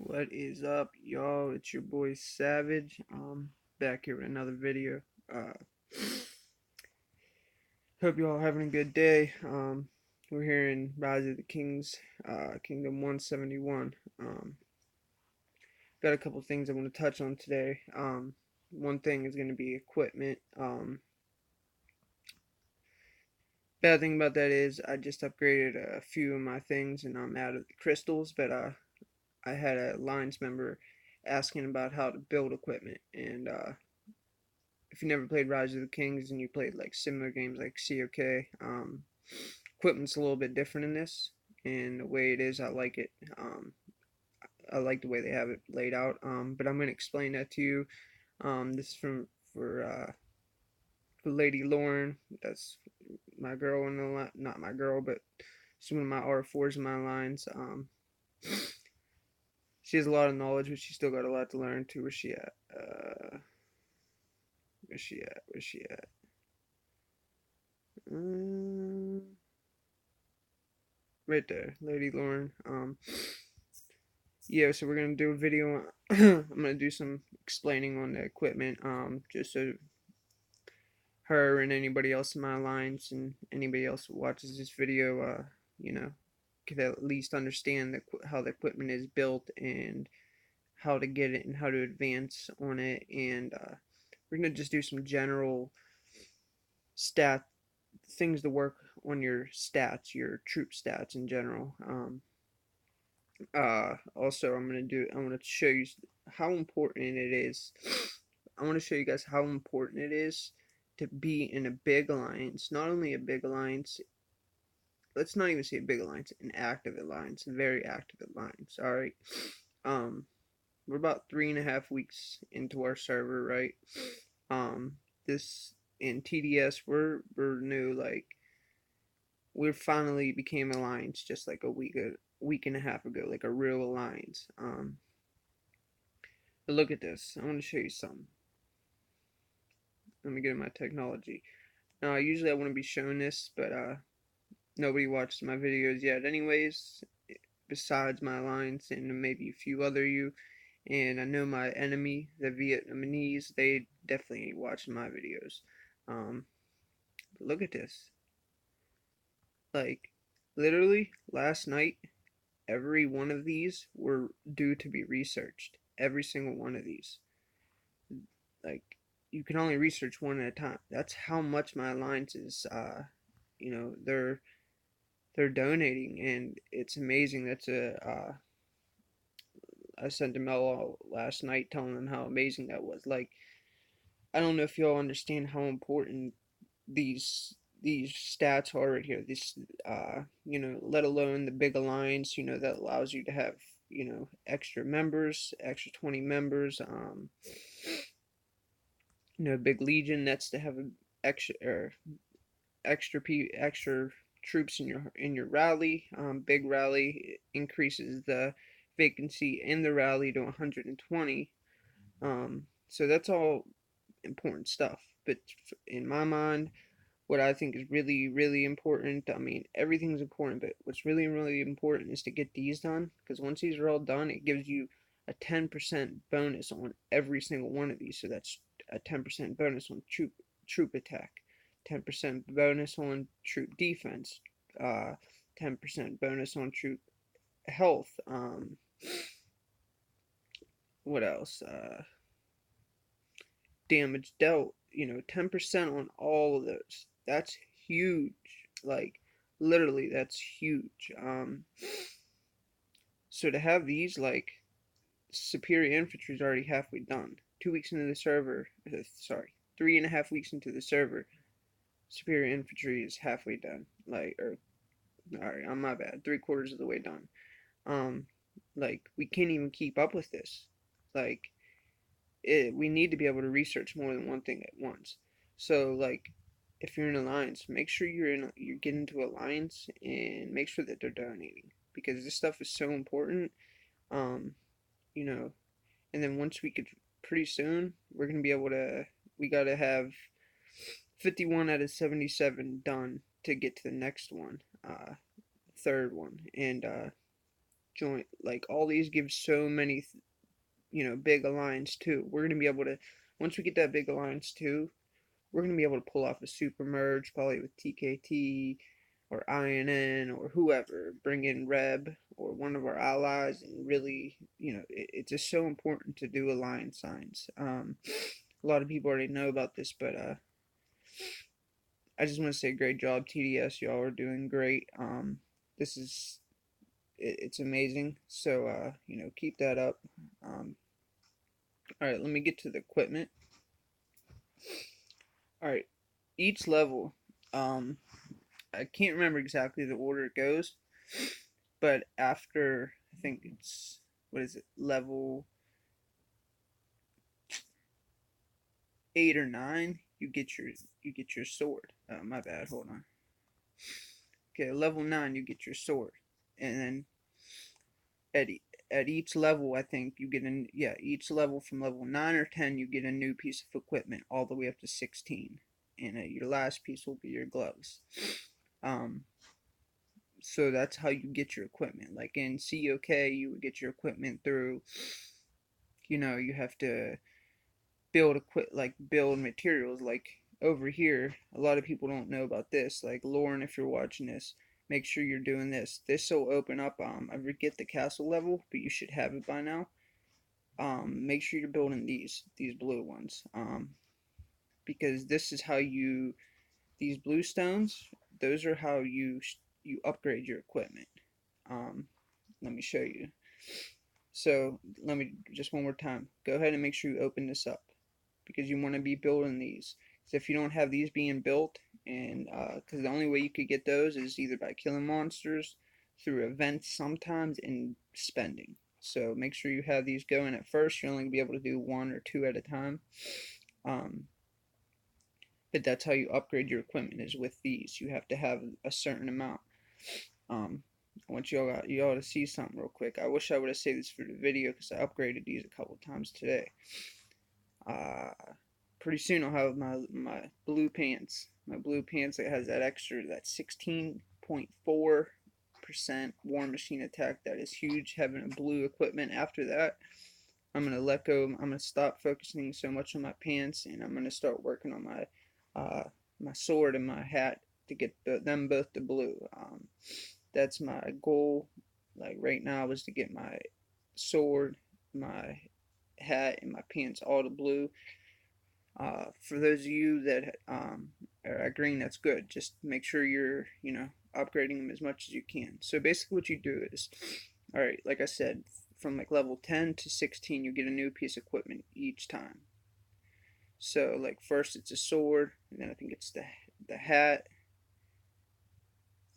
What is up, y'all? It's your boy Savage. Back here with another video. Uh, Hope y'all having a good day. We're here in Rise of the Kings, Kingdom 171. Got a couple things I want to touch on today. One thing is going to be equipment. Bad thing about that is I just upgraded a few of my things and I'm out of the crystals, but I had a Alliance member asking about how to build equipment, and if you never played Rise of the Kings and you played like similar games like COK, equipment's a little bit different in this, and the way it is, I like it. I like the way they have it laid out. But I'm gonna explain that to you. This is for Lady Lauren. That's my girl in the line, not my girl, but she's one of my R4s in my lines. She has a lot of knowledge, but she still got a lot to learn too. Where's she at? Where's she at? Where's she at? Right there, Lady Lauren. Yeah, so we're gonna do a video. I'm gonna do some explaining on the equipment, just so her and anybody else in my alliance and anybody else who watches this video, you know, could at least understand how the equipment is built and how to get it and how to advance on it. And we're gonna just do some general stat things to work on your stats, your troop stats in general. Also, I want to show you how important it is. I want to show you guys how important it is to be in a big alliance. Not only a big alliance, let's not even say a big alliance, an active alliance, a very active alliance. All right. Um, we're about 3.5 weeks into our server, right? This in TDS, we're new. Like we finally became alliance just like week and a half ago, like a real alliance. But look at this. I want to show you something. Let me get in my technology. Now, usually I wouldn't be showing this, but nobody watches my videos yet, anyways. Besides my alliance and maybe a few other you, and I know my enemy, the Vietnamese, they definitely watch my videos. Um, Look at this. Like, literally last night, every one of these were due to be researched. Every single one of these. Like, you can only research one at a time. That's how much my alliance is. They're donating, and it's amazing. I sent a mail last night telling them how amazing that was. Like, I don't know if y'all understand how important these stats are right here. This, let alone the big alliance, that allows you to have, extra members, extra 20 members. Big legion, that's to have a extra extra troops in your rally. Big rally increases the vacancy in the rally to 120. So that's all important stuff. But in my mind, what I think is really, really important, I mean, everything's important, but what's really, really important is to get these done. Because once these are all done, it gives you a 10% bonus on every single one of these. So that's a 10% bonus on troop attack, 10% bonus on troop defense, 10% bonus on troop health. What else? Damage dealt, 10% on all of those. That's huge. Like, literally, that's huge. So to have these, like, superior infantry is already halfway done. 2 weeks into the server, sorry, 3.5 weeks into the server, superior infantry is halfway done. Like, or, alright, I'm my bad, 3/4 of the way done. Um, like, we can't even keep up with this. Like, we need to be able to research more than one thing at once. So like if you're in alliance, make sure you get into alliance and make sure that they're donating because this stuff is so important. Um, you know, and then once we could pretty soon we're gonna be able to we gotta have 51 out of 77 done to get to the next one, third one, and joint, like all these give so many, big alliance too. We're gonna be able to, once we get that big alliance too, we're gonna be able to pull off a super merge, probably with TKT or INN or whoever, bring in Reb or one of our allies, and really, it's just so important to do alliance signs. A lot of people already know about this, but I just want to say great job, TDS. Y'all are doing great. This is it's amazing. So keep that up. All right, let me get to the equipment. All right, each level, I can't remember exactly the order it goes, but after I think it's what is it, level 8 or 9, you get your sword. My bad. Hold on. Okay, level 9, you get your sword, and then at at each level, I think you get each level from level 9 or 10, you get a new piece of equipment all the way up to 16, and your last piece will be your gloves. Um, so that's how you get your equipment. Like in COK, you would get your equipment through, you have to build materials. Like over here, a lot of people don't know about this. Like Lauren, if you're watching this, make sure you're doing this. This will open up. I forget the castle level, but you should have it by now. Make sure you're building these blue ones. Because this is how you these blue stones. Those are how you upgrade your equipment. Um, Let me show you. So let me just one more time. Go ahead and make sure you open this up, because you want to be building these. So if you don't have these being built, and because the only way you could get those is either by killing monsters, through events sometimes, and spending. So make sure you have these going at first. You're only gonna be able to do 1 or 2 at a time. Um, but that's how you upgrade your equipment, is with these. You have to have a certain amount. I want y'all to see something real quick. I wish I would have saved this for the video, because I upgraded these a couple times today. Uh, Pretty soon I'll have my blue pants. My blue pants that has that extra, that 16.4% War Machine attack. That is huge. Having a blue equipment after that, I'm gonna let go. I'm gonna stop focusing so much on my pants, and I'm gonna start working on my sword and my hat to get them both to blue. That's my goal. Like right now, is to get my sword, my hat, and my pants all to blue. For those of you that are at green, that's good. Just make sure you're, upgrading them as much as you can. So basically, what you do is, all right, like I said, from like level 10 to 16, you get a new piece of equipment each time. So like first it's a sword, and then I think it's the hat,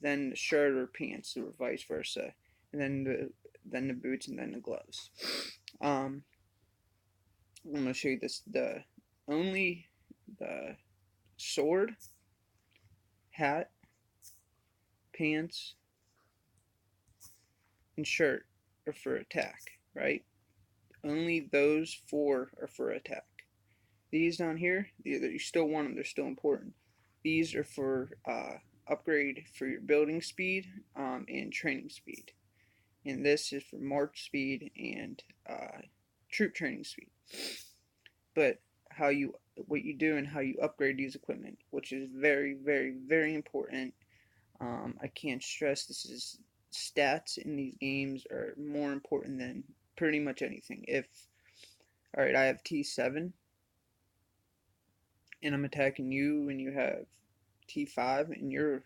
then the shirt or pants, or vice versa, and then the boots, and then the gloves. Um, I'm gonna show you this. Only the sword, hat, pants, and shirt are for attack, right? Only those 4 are for attack. These down here, you still want them, they're still important. These are for upgrade for your building speed, and training speed. And this is for march speed and troop training speed. But what you do and how you upgrade these equipment, which is very, very, very important. I can't stress this is stats in these games are more important than pretty much anything. All right, I have T7 and I'm attacking you, and you have T5, and your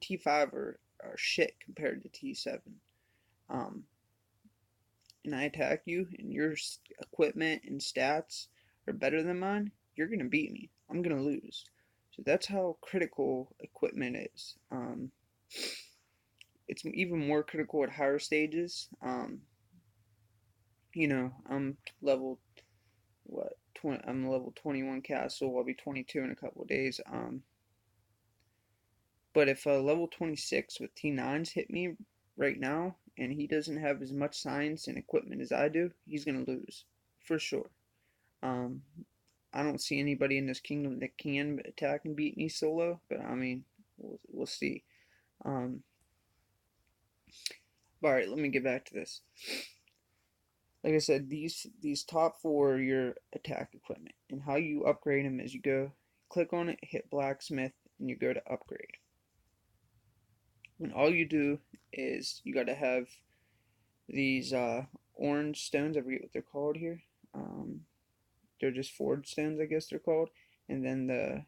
T5 are shit compared to T7. Um, and I attack you, and your equipment and stats are better than mine, you're gonna beat me. I'm gonna lose. So that's how critical equipment is. It's even more critical at higher stages. I'm level what 20. I'm level 21 castle. I'll be 22 in a couple of days. But if a level 26 with T9s hit me right now, and he doesn't have as much science and equipment as I do, he's gonna lose for sure. Um, I don't see anybody in this kingdom that can attack and beat me solo, but I mean, we'll see. Um, Alright, let me get back to this. Like I said, these top four are your attack equipment, and how you upgrade them is you go click on it, hit blacksmith, and you go to upgrade. And all you do is you got to have these orange stones. I forget what they're called here. They're just forge stones, I guess they're called, and then the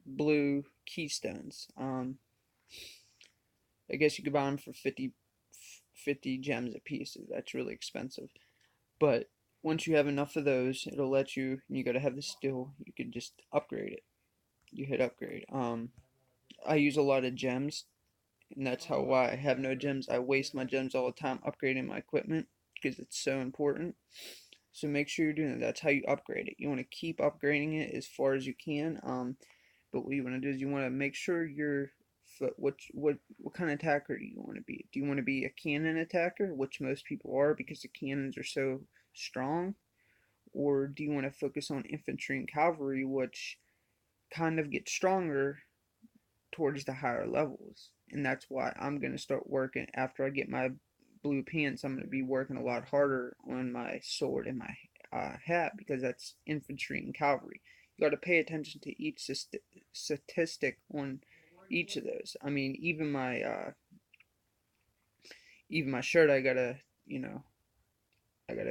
blue keystones. I guess you could buy them for 50 gems a piece. That's really expensive. But once you have enough of those, it'll let you, and you gotta have the steel, you could just upgrade it. You hit upgrade. I use a lot of gems, and that's why I have no gems. I waste my gems all the time upgrading my equipment because it's so important. So make sure you're doing that. That's how you upgrade it. You want to keep upgrading it as far as you can. But what you want to do is you want to make sure you're what kind of attacker do you want to be? Do you want to be a cannon attacker, which most people are because the cannons are so strong, or do you want to focus on infantry and cavalry, which kind of get stronger towards the higher levels? And that's why I'm going to start working after I get my blue pants. I'm going to be working a lot harder on my sword and my hat because that's infantry and cavalry. You got to pay attention to each statistic on each of those. I mean, even my shirt, I gotta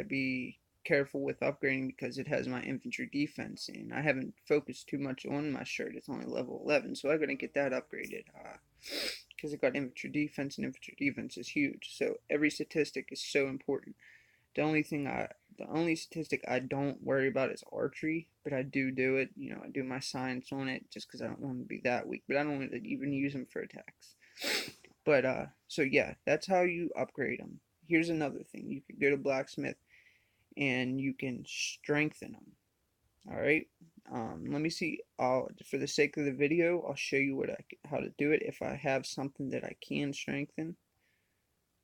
be careful with upgrading because it has my infantry defense, and I haven't focused too much on my shirt. It's only level 11, so I'm gonna get that upgraded because it got infantry defense, and infantry defense is huge. So every statistic is so important. The only statistic I don't worry about is archery, but I do it. You know, I do my science on it just because I don't want to be that weak. But I don't want to even use them for attacks. But so yeah, that's how you upgrade them. Here's another thing: you could go to blacksmith and you can strengthen them. All right. Let me see. For the sake of the video, I'll show you how to do it. If I have something that I can strengthen,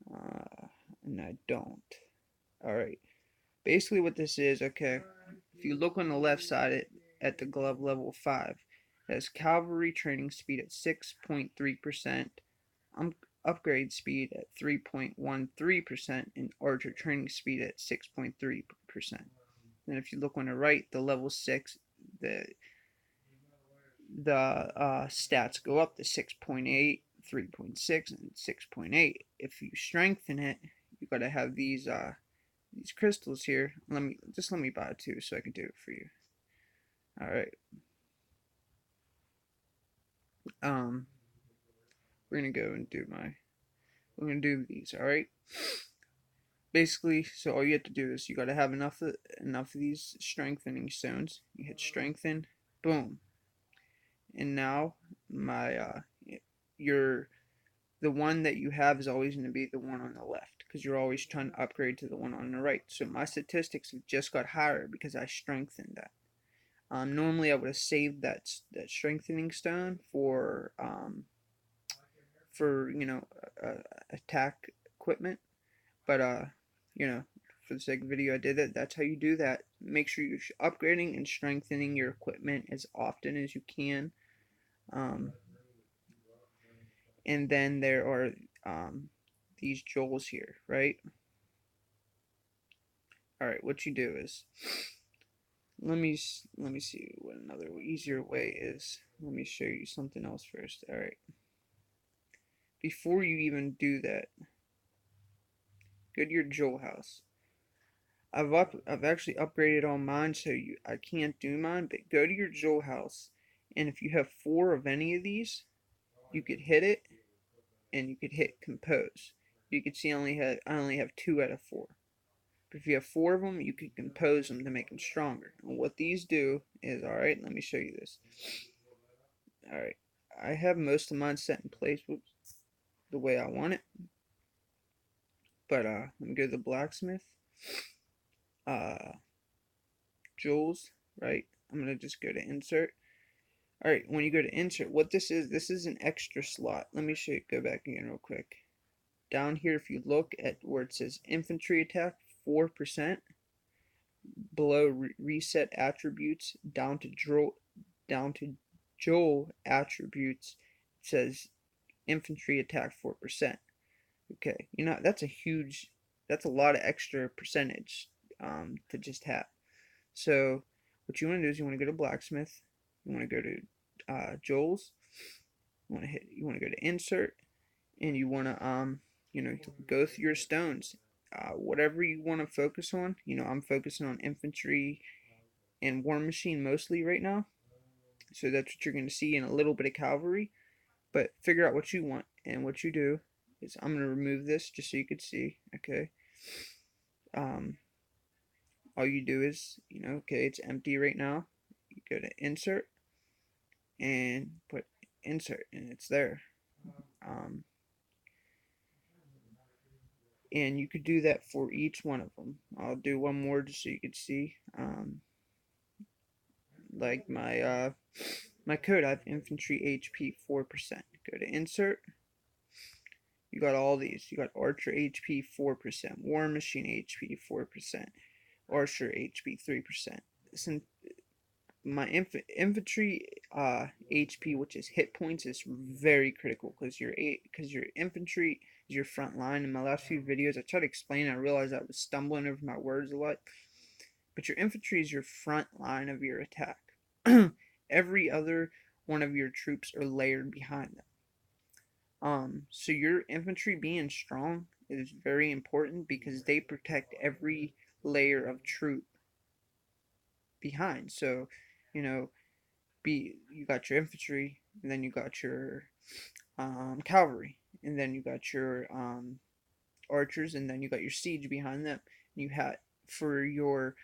and I don't. All right. Basically, what this is, okay. If you look on the left side at the glove level 5, it has cavalry training speed at 6.3%, upgrade speed at 3.13%, and archer training speed at 6.3%. And if you look on the right, the level 6, the stats go up to 6.8, 3.6, and 6.8. If you strengthen it, you gotta have these crystals here. Let me buy 2 so I can do it for you. All right. We're gonna go and we're gonna do these. All right. Basically, so all you have to do is you gotta have enough of these strengthening stones. You hit strengthen, boom, and now the one that you have is always going to be the one on the left because you're always trying to upgrade to the one on the right. So my statistics have just got higher because I strengthened that. Normally I would have saved that strengthening stone for attack equipment, but for the sake of the video I did it. That's how you do that. Make sure you're upgrading and strengthening your equipment as often as you can. And then there are these jewels here, right? All right, what you do is let me see what another easier way is. Let me show you something else first. All right, before you even do that, go to your jewel house. I've actually upgraded all mine, so I can't do mine. But go to your jewel house, and if you have 4 of any of these, you could hit it, and you could hit compose. You can see I only have 2 out of 4. But if you have 4 of them, you can compose them to make them stronger. And what these do is, alright, let me show you this. Alright, I have most of mine set in place the way I want it. But let me go to the blacksmith. Jewels, right? I'm going to just go to insert. Alright, when you go to insert, what this is an extra slot. Let me show you, go back again real quick. Down here, if you look at where it says infantry attack, 4%, below reset attributes, down to Joel attributes, it says infantry attack 4%. Okay, that's that's a lot of extra percentage to just have. So what you want to do is you want to go to blacksmith, you want to go to Joel's, you want to go to insert, and you want to go through your stones. Whatever you want to focus on. I'm focusing on infantry and war machine mostly right now. So that's what you're going to see in a little bit of cavalry. But figure out what you want, and what you do is I'm going to remove this just so you could see. Okay. Um, all you do is okay, it's empty right now. You go to insert and put insert, and it's there. Um, and you could do that for each one of them. I'll do one more just so you could see. Like my code, I have infantry HP 4%. Go to insert. You got all these. You got archer HP 4%, war machine HP 4%, archer HP 3%. My infantry HP, which is hit points, is very critical because your infantry is your front line. In my last few videos, I tried to explain. I realized I was stumbling over my words a lot. But your infantry is your front line of your attack. Every other one of your troops are layered behind them. So your infantry being strong is very important because they protect every layer of troop behind. So, you know, you got your infantry, and then you got your cavalry, and then you got your archers, and then you got your siege behind them. You had for your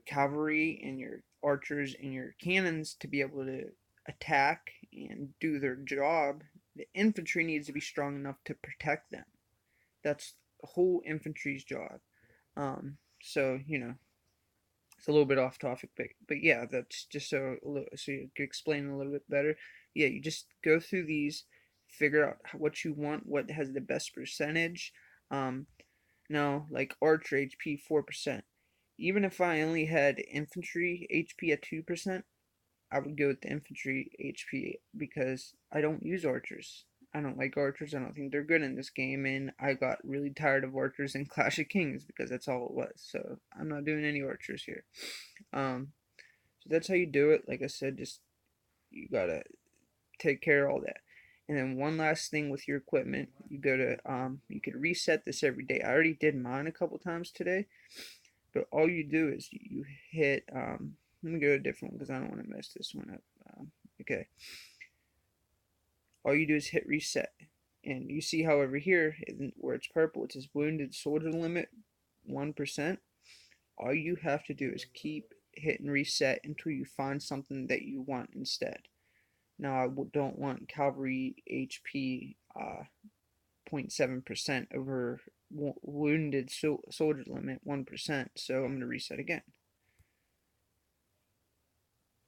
cavalry and your archers and your cannons to be able to attack and do their job. The infantry needs to be strong enough to protect them. That's the whole infantry's job. So it's a little bit off topic, but yeah, that's just so you can explain a little bit better. Yeah, you just go through these, figure out what you want, what has the best percentage. Um, Now, like archer HP 4%. Even if I only had infantry HP at 2%, I would go with the infantry HP because I don't use archers. I don't like archers. I don't think they're good in this game, and I got really tired of archers in Clash of Kings because that's all it was. So I'm not doing any archers here. So that's how you do it. Like I said, just you gotta take care of all that. And then one last thing with your equipment, you could reset this every day. I already did mine a couple times today, but all you do is you hit. Let me go to a different one because I don't want to mess this one up. Okay. All you do is hit reset, and you see how over here where it's purple, it says wounded soldier limit 1%. All you have to do is keep hitting reset until you find something that you want instead. Now I don't want cavalry HP 0.7% over wounded soldier limit 1%, so I'm going to reset again.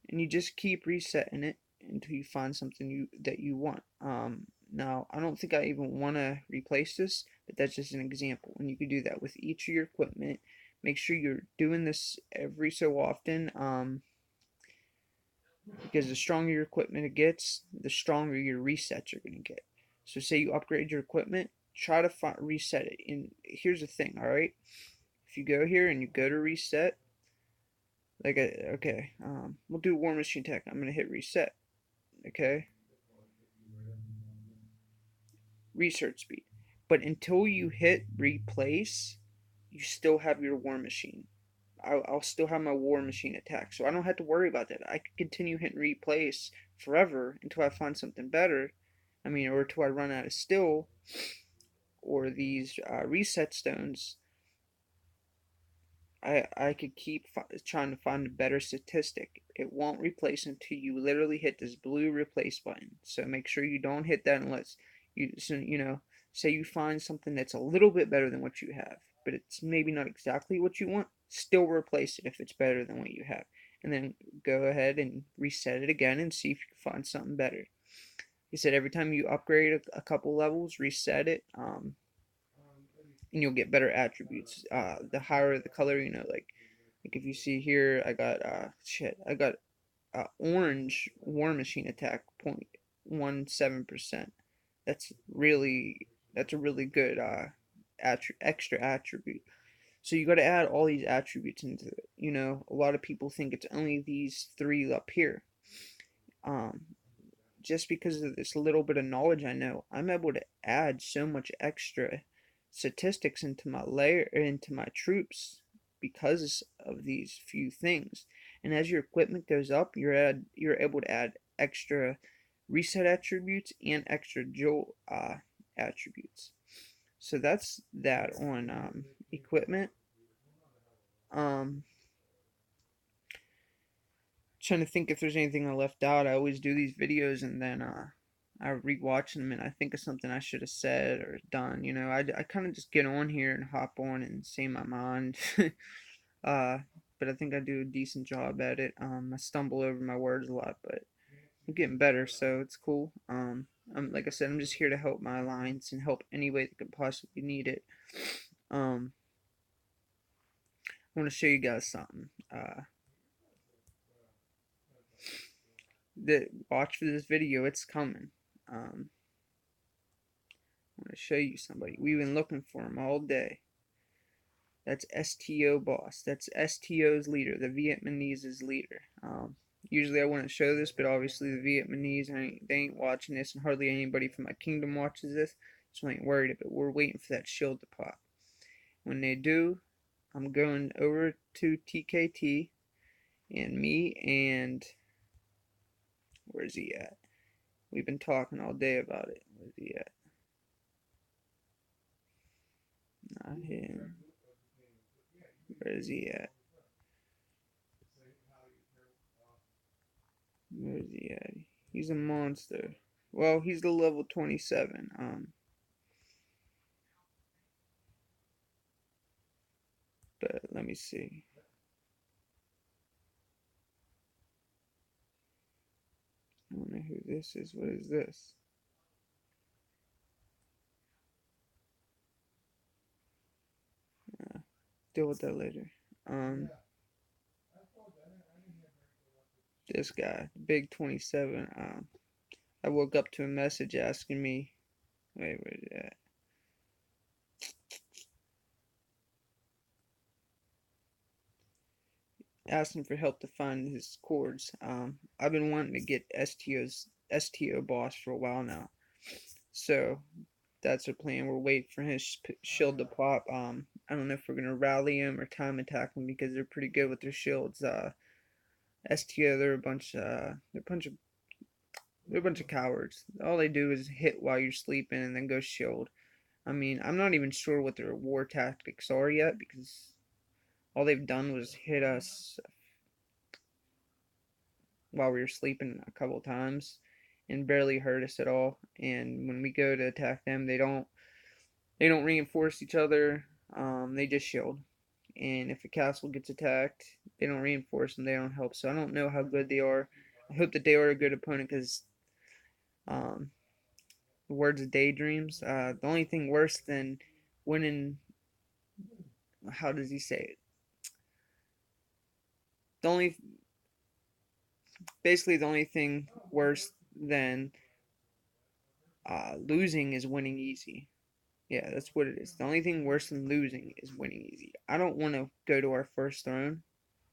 And you just keep resetting it until you find something that you want. Now, I don't think I even want to replace this, but that's just an example. And you can do that with each of your equipment. Make sure you're doing this every so often, because the stronger your equipment it gets, the stronger your resets are going to get. So say you upgrade your equipment, try to reset it. And here's the thing, all right? If you go here and you go to reset, we'll do War Machine Tech. I'm going to hit reset, okay? Research speed. But until you hit replace, you still have your War Machine. I'll still have my War Machine attack, so I don't have to worry about that. I can continue hitting replace forever until I find something better. Or until I run out of steel or these reset stones. I could keep trying to find a better statistic. It won't replace until you literally hit this blue replace button. So make sure you don't hit that unless say you find something that's a little bit better than what you have, but it's maybe not exactly what you want. Still replace it if it's better than what you have, and then go ahead and reset it again and see if you can find something better. He said every time you upgrade a couple levels, reset it, and you'll get better attributes. The higher the color, like if you see here, I got orange War Machine attack 0.17%. that's a really good extra attribute. So you got to add all these attributes into it. You know, a lot of people think it's only these three up here. Um, just because of this little bit of knowledge I know, I'm able to add so much extra statistics into my into my troops because of these few things. And as your equipment goes up, you're able to add extra reset attributes and extra jolt attributes. So that's that on equipment. Um, Trying to think if there's anything I left out. I always do these videos and then I rewatch them and I think of something I should have said or done. You know, I kind of just get on here and hop on and say my mind. uh, but I think I do a decent job at it. I stumble over my words a lot, but I'm getting better, so it's cool. Like I said, I'm just here to help my alliance and help any way that could possibly need it. Um, I want to show you guys something. That watch for this video, it's coming. I want to show you somebody. We've been looking for him all day. That's STO boss. That's STO's leader, the Vietnamese leader. Usually I wouldn't show this, but obviously the Vietnamese, they ain't watching this, and hardly anybody from my kingdom watches this, so I ain't worried about it. We're waiting for that shield to pop. When they do, I'm going over to TKT, and me and where's he at? We've been talking all day about it. Where's he at? Not him. Where is he at? Where is he at? He's a monster. Well, he's the level 27. But let me see. I don't know who this is. What is this? Deal with that later. This guy, Big 27. I woke up to a message asking me. Wait, where's it at? Asking for help to find his chords. I've been wanting to get STO boss for a while now, so that's our plan. We're waiting for his shield to pop. I don't know if we're gonna rally him or time attack him because they're pretty good with their shields. STO, they're a bunch of cowards. All they do is hit while you're sleeping and then go shield. I mean, I'm not even sure what their war tactics are yet because all they've done was hit us while we were sleeping a couple times and barely hurt us at all. And when we go to attack them, they don't reinforce each other. They just shield. And if a castle gets attacked, they don't reinforce them. They don't help. So I don't know how good they are. I hope that they are a good opponent because um, the words of daydreams. The only thing worse than winning. How does he say it? The only, basically, the only thing worse than losing is winning easy. Yeah, that's what it is. The only thing worse than losing is winning easy. I don't want to go to our first throne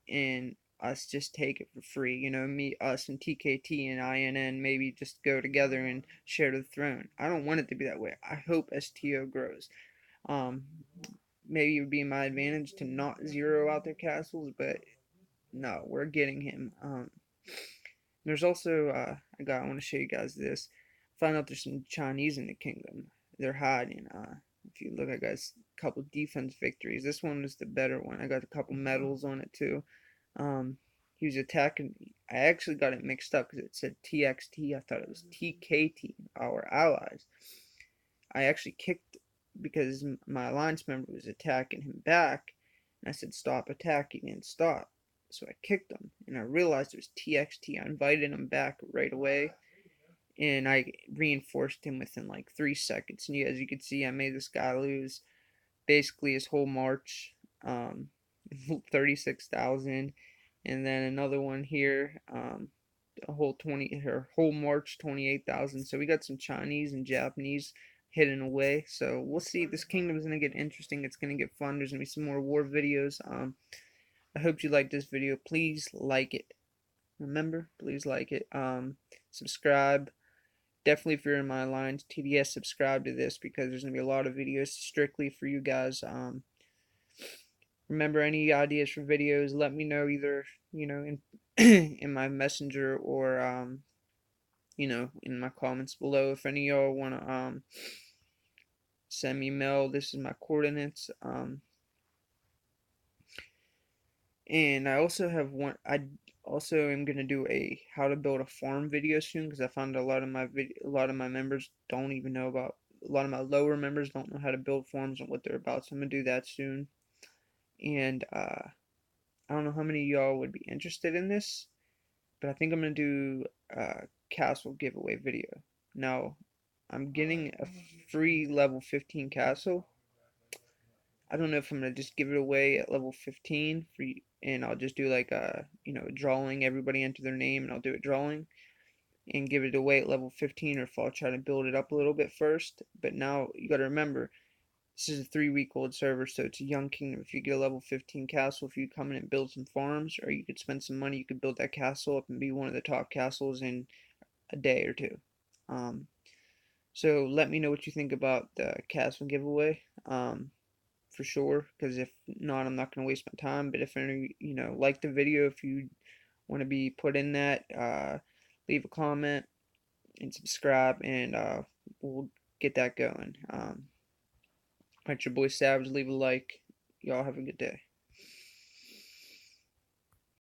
and us just take it for free. You know, me, us, and TKT and INN maybe just go together and share the throne. I don't want it to be that way. I hope STO grows. Um, Maybe it would be my advantage to not zero out their castles, but no, we're getting him. There's also I want to show you guys this. Found out there's some Chinese in the kingdom. They're hiding. If you look, I got a couple defense victories. This one was the better one. I got a couple medals on it too. Um, he was attacking. I actually got it mixed up because it said TXT. I thought it was TKT, our allies. I actually kicked because my alliance member was attacking him back, and I said stop attacking and stop. So I kicked him, and I realized it was TXT. I invited him back right away, and I reinforced him within like 3 seconds. And as you can see, I made this guy lose basically his whole march, um, 36,000. And then another one here. a whole 20 her whole March 28,000. So we got some Chinese and Japanese hidden away. So we'll see. This kingdom is gonna get interesting. It's gonna get fun. There's gonna be some more war videos. I hope you like this video. Please like it. Remember, please like it. Subscribe. Definitely, if you're in my Alliance TDS, subscribe to this because there's gonna be a lot of videos strictly for you guys. Remember, any ideas for videos, let me know either, in in my messenger or in my comments below. If any of y'all wanna send me mail, this is my coordinates. And I also have one. I also am gonna do a how to build a farm video soon because I found a lot of my members don't even know about. A lot of my lower members don't know how to build farms and what they're about. So I'm gonna do that soon. And I don't know how many of y'all would be interested in this, but I think I'm gonna do a castle giveaway video. Now, I'm getting a free level 15 castle. I don't know if I'm gonna just give it away at level 15 free, and I'll just do like a drawing. Everybody enter their name, and I'll do a drawing and give it away at level 15, or if I'll try to build it up a little bit first. But now you got to remember, this is a 3-week-old server, so it's a young kingdom. If you get a level 15 castle, if you come in and build some farms, or you could spend some money, you could build that castle up and be one of the top castles in a day or two. So let me know what you think about the castle giveaway. For sure, because if not, I'm not going to waste my time. But if any, like the video, if you want to be put in that, leave a comment and subscribe, and we'll get that going. Alright, your boy Savage, leave a like. Y'all have a good day.